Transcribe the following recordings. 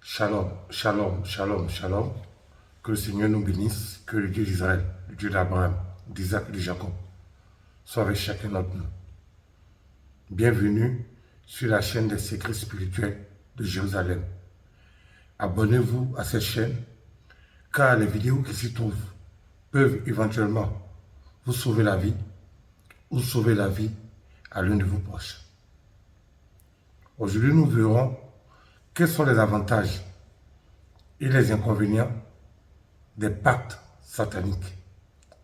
Shalom, shalom, shalom, shalom. Que le Seigneur nous bénisse, que le Dieu d'Israël, le Dieu d'Abraham, d'Isaac et de Jacob, soit avec chacun d'entre nous. Bienvenue sur la chaîne des secrets spirituels de Jérusalem. Abonnez-vous à cette chaîne, car les vidéos qui s'y trouvent peuvent éventuellement vous sauver la vie ou sauver la vie à l'un de vos proches. Aujourd'hui, nous verrons quels sont les avantages et les inconvénients des pactes sataniques,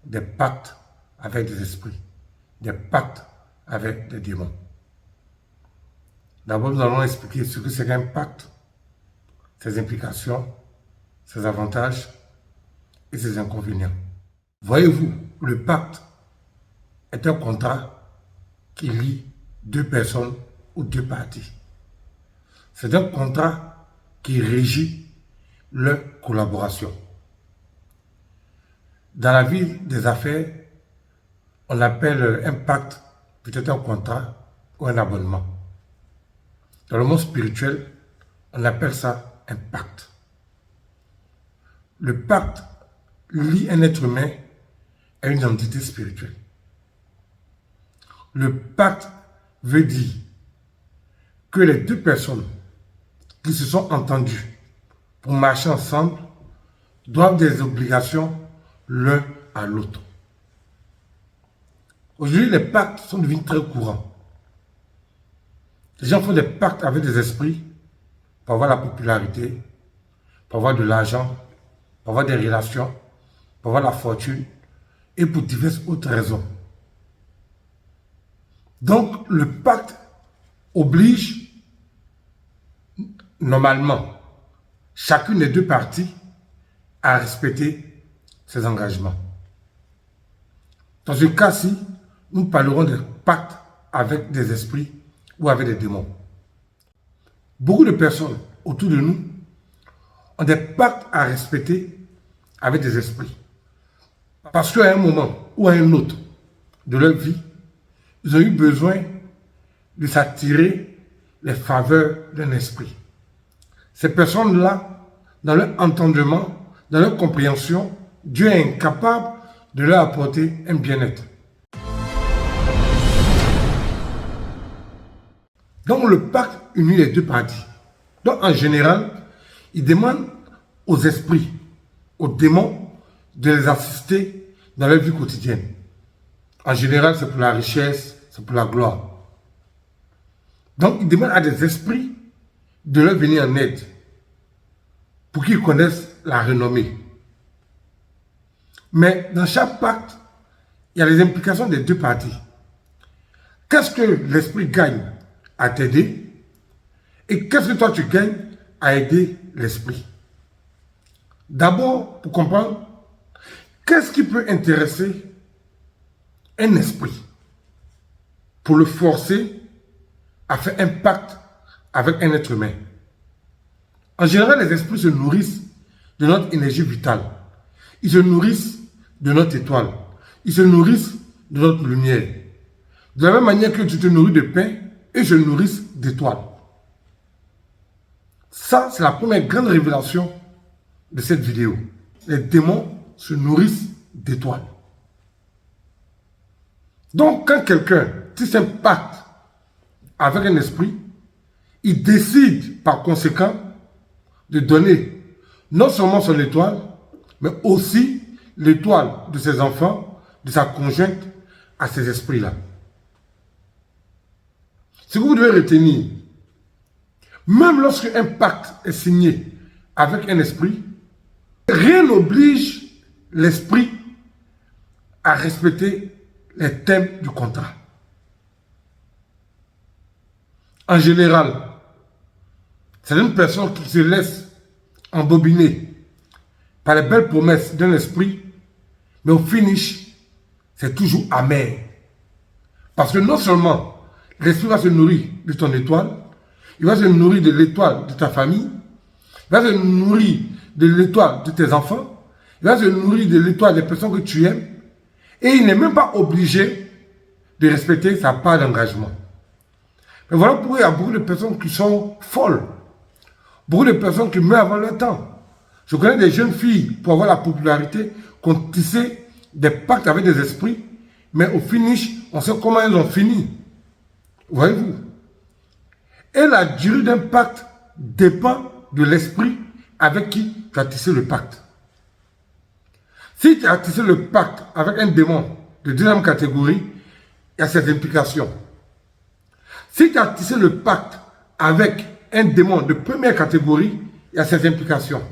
des pactes avec des esprits, des pactes avec des démons. D'abord, nous allons expliquer ce que c'est qu'un pacte, ses implications, ses avantages et ses inconvénients. Voyez-vous, le pacte est un contrat qui lie deux personnes ou deux parties. C'est un contrat qui régit leur collaboration. Dans la vie des affaires, on appelle un pacte peut-être un contrat ou un abonnement. Dans le monde spirituel, on appelle ça un pacte. Le pacte lie un être humain à une entité spirituelle. Le pacte veut dire que les deux personnes qui se sont entendues pour marcher ensemble doivent des obligations l'un à l'autre. Aujourd'hui, les pactes sont devenus très courants. Les gens font des pactes avec des esprits pour avoir la popularité, pour avoir de l'argent, pour avoir des relations, pour avoir la fortune et pour diverses autres raisons. Donc, le pacte oblige normalement chacune des deux parties à respecter ses engagements. Dans ce cas-ci, nous parlerons de pactes avec des esprits ou avec des démons. Beaucoup de personnes autour de nous ont des pactes à respecter avec des esprits. Parce qu'à un moment ou à un autre de leur vie, ils ont eu besoin de s'attirer les faveurs d'un esprit. Ces personnes-là, dans leur entendement, dans leur compréhension, Dieu est incapable de leur apporter un bien-être. Donc le pacte unit les deux parties. Donc en général, il demande aux esprits, aux démons, de les assister dans leur vie quotidienne. En général, c'est pour la richesse, c'est pour la gloire. Donc il demande à des esprits de leur venir en aide pour qu'ils connaissent la renommée. Mais dans chaque pacte, il y a les implications des deux parties. Qu'est-ce que l'esprit gagne à t'aider et qu'est-ce que toi tu gagnes à aider l'esprit? D'abord, pour comprendre, qu'est-ce qui peut intéresser un esprit pour le forcer à faire un pacte avec un être humain? En général, les esprits se nourrissent de notre énergie vitale. Ils se nourrissent de notre étoile. Ils se nourrissent de notre lumière. De la même manière que tu te nourris de pain, ils se nourrissent d'étoiles. Ça, c'est la première grande révélation de cette vidéo. Les démons se nourrissent d'étoiles. Donc, quand quelqu'un tisse un pacte avec un esprit, il décide par conséquent de donner non seulement son étoile, mais aussi l'étoile de ses enfants, de sa conjointe, à ces esprits-là. Ce que vous devez retenir, même lorsque un pacte est signé avec un esprit, rien n'oblige l'esprit à respecter les termes du contrat. En général, c'est une personne qui se laisse embobiner par les belles promesses d'un esprit, mais au finish, c'est toujours amer. Parce que non seulement l'esprit va se nourrir de ton étoile, il va se nourrir de l'étoile de ta famille, il va se nourrir de l'étoile de tes enfants, il va se nourrir de l'étoile des personnes que tu aimes, et il n'est même pas obligé de respecter sa part d'engagement. Mais voilà pourquoi il y a beaucoup de personnes qui sont folles. Beaucoup de personnes qui meurent avant leur temps. Je connais des jeunes filles, pour avoir la popularité, qui ont tissé des pactes avec des esprits, mais au finish, on sait comment elles ont fini. Voyez-vous? Et la durée d'un pacte dépend de l'esprit avec qui tu as tissé le pacte. Si tu as tissé le pacte avec un démon de deuxième catégorie, il y a ses implications. Si tu as tissé le pacte avec un démon de première catégorie, il y a ses implications.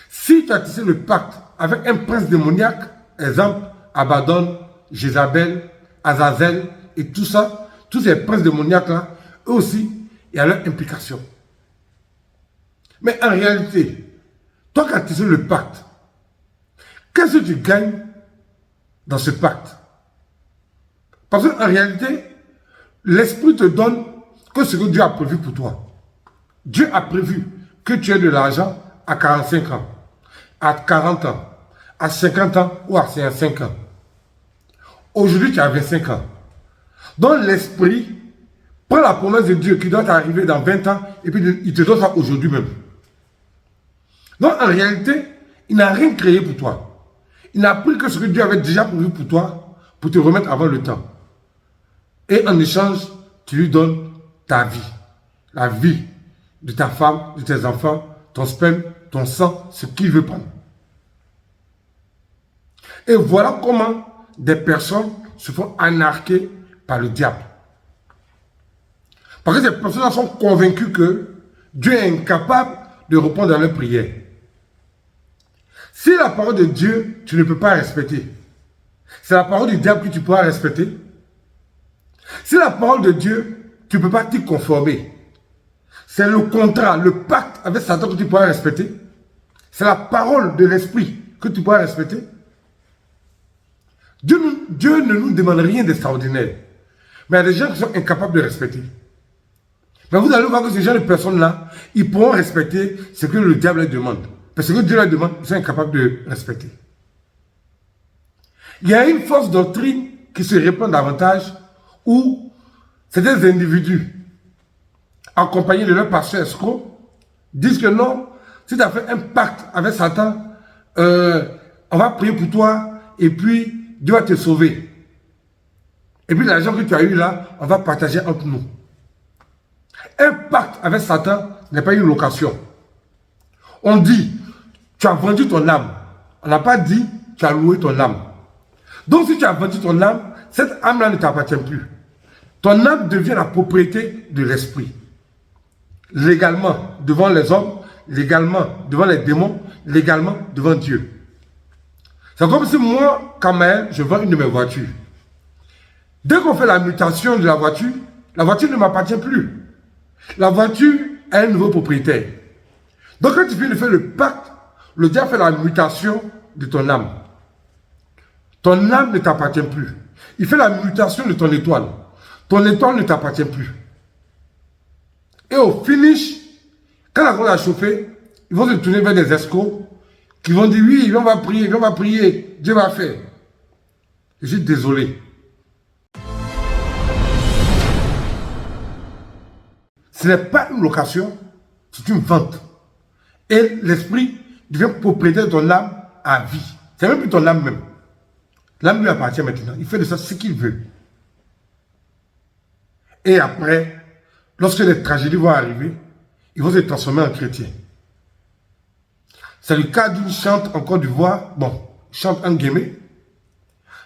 Si tu as tissé le pacte avec un prince démoniaque, exemple, Abaddon, Jézabel, Azazel et tout ça, tous ces princes démoniaques-là, eux aussi, il y a leurs implications. Mais en réalité, toi qui as tissé le pacte, qu'est-ce que tu gagnes dans ce pacte? Parce qu'en réalité, l'esprit te donne que ce que Dieu a prévu pour toi. Dieu a prévu que tu aies de l'argent à 45 ans, à 40 ans, à 50 ans ou à 55 ans. Aujourd'hui, tu as 25 ans. Donc l'esprit prend la promesse de Dieu qui doit t'arriver dans 20 ans et puis il te donne ça aujourd'hui même. Donc en réalité, il n'a rien créé pour toi. Il n'a pris que ce que Dieu avait déjà prévu pour toi pour te remettre avant le temps. Et en échange, tu lui donnes ta vie. La vie de ta femme, de tes enfants, ton sperme, ton sang, ce qu'il veut prendre. Et voilà comment des personnes se font anarquer par le diable. Parce que ces personnes sont convaincues que Dieu est incapable de répondre à leurs prières. Si la parole de Dieu, tu ne peux pas respecter, c'est la parole du diable que tu pourras respecter. Si la parole de Dieu, tu ne peux pas t'y conformer. C'est le contrat, le pacte avec Satan que tu pourras respecter. C'est la parole de l'esprit que tu pourras respecter. Dieu ne nous demande rien d'extraordinaire. Mais il y a des gens qui sont incapables de respecter. Mais vous allez voir que ces gens de personnes-là, ils pourront respecter ce que le diable leur demande. Parce que Dieu leur demande, ils sont incapables de respecter. Il y a une fausse doctrine qui se répand davantage où c'est des individus accompagnés de leur pasteur escroc disent que non, si tu as fait un pacte avec Satan, on va prier pour toi et puis Dieu va te sauver. Et puis l'argent que tu as eu là, on va partager entre nous. Un pacte avec Satan n'est pas une location. On dit, tu as vendu ton âme. On n'a pas dit, tu as loué ton âme. Donc si tu as vendu ton âme, cette âme-là ne t'appartient plus. Ton âme devient la propriété de l'esprit. Légalement devant les hommes, légalement devant les démons, légalement devant Dieu. C'est comme si moi, Kamael, je vends une de mes voitures. Dès qu'on fait la mutation de la voiture ne m'appartient plus. La voiture a un nouveau propriétaire. Donc quand tu viens de faire le pacte, le diable fait la mutation de ton âme. Ton âme ne t'appartient plus. Il fait la mutation de ton étoile. Ton étoile ne t'appartient plus. Et au finish, quand la roue a chauffé, ils vont se tourner vers des escrocs qui vont dire oui, on va prier, Dieu va faire. Je suis désolé. Ce n'est pas une location, c'est une vente. Et l'esprit devient propriétaire de ton âme à vie. C'est même plus ton âme même. L'âme lui appartient maintenant. Il fait de ça ce qu'il veut. Et après, lorsque les tragédies vont arriver, ils vont se transformer en chrétiens. C'est le cas d'une chante en Côte d'Ivoire, chante en guillemets.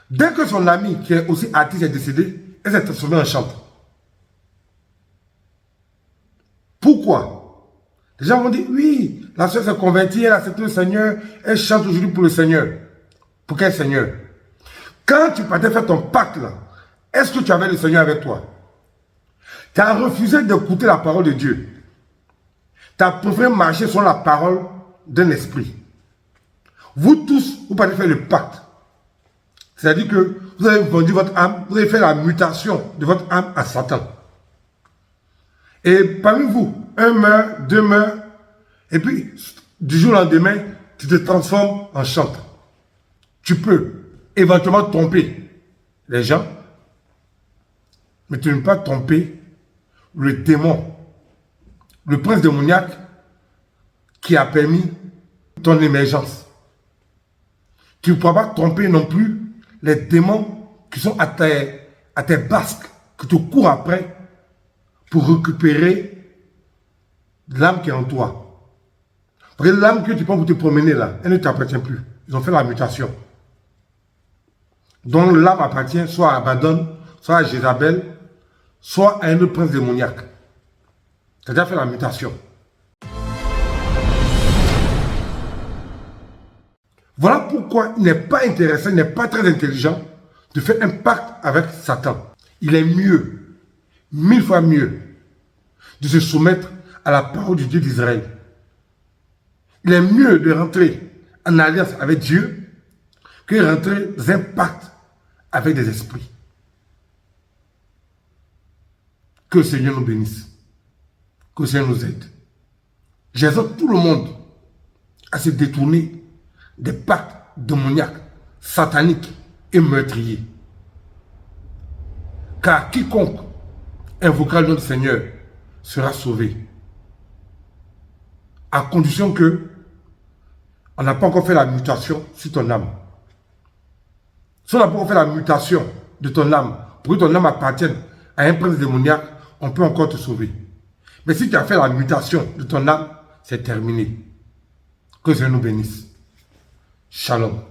Dès que son ami, qui est aussi artiste, est décédé, elle s'est transformée en chante. Pourquoi? Les gens vont dire, oui, la soeur s'est convertie, elle a accepté le Seigneur, elle chante aujourd'hui pour le Seigneur. Pour quel Seigneur? Quand tu partais faire ton pacte là, est-ce que tu avais le Seigneur avec toi? Tu as refusé d'écouter la parole de Dieu. Tu as préféré marcher sur la parole d'un esprit. Vous tous, vous partez faire le pacte. C'est-à-dire que vous avez vendu votre âme, vous avez fait la mutation de votre âme à Satan. Et parmi vous, un meurt, deux meurent, et puis du jour au lendemain, tu te transformes en chanteur. Tu peux éventuellement tromper les gens, mais tu ne peux pas tromper le démon, le prince démoniaque qui a permis ton émergence. Tu ne pourras pas tromper non plus les démons qui sont à tes basques, qui te courent après pour récupérer l'âme qui est en toi. Parce que l'âme que tu prends pour te promener là, elle ne t'appartient plus. Ils ont fait la mutation. Donc l'âme appartient soit à Abaddon, soit à Jézabel, soit à un prince démoniaque. Tu as déjà fait la mutation. Voilà pourquoi il n'est pas intéressant, il n'est pas très intelligent de faire un pacte avec Satan. Il est mieux, 1000 fois mieux, de se soumettre à la parole du Dieu d'Israël. Il est mieux de rentrer en alliance avec Dieu que de rentrer dans un pacte avec des esprits. Que le Seigneur nous bénisse. Que le Seigneur nous aide. J'exhorte tout le monde à se détourner des pactes démoniaques, sataniques et meurtriers. Car quiconque invoquera le nom du Seigneur sera sauvé. À condition que on n'a pas encore fait la mutation sur ton âme. Si on n'a pas encore fait la mutation de ton âme, pour que ton âme appartienne à un prince démoniaque, on peut encore te sauver. Mais si tu as fait la mutation de ton âme, c'est terminé. Que Dieu nous bénisse. Shalom.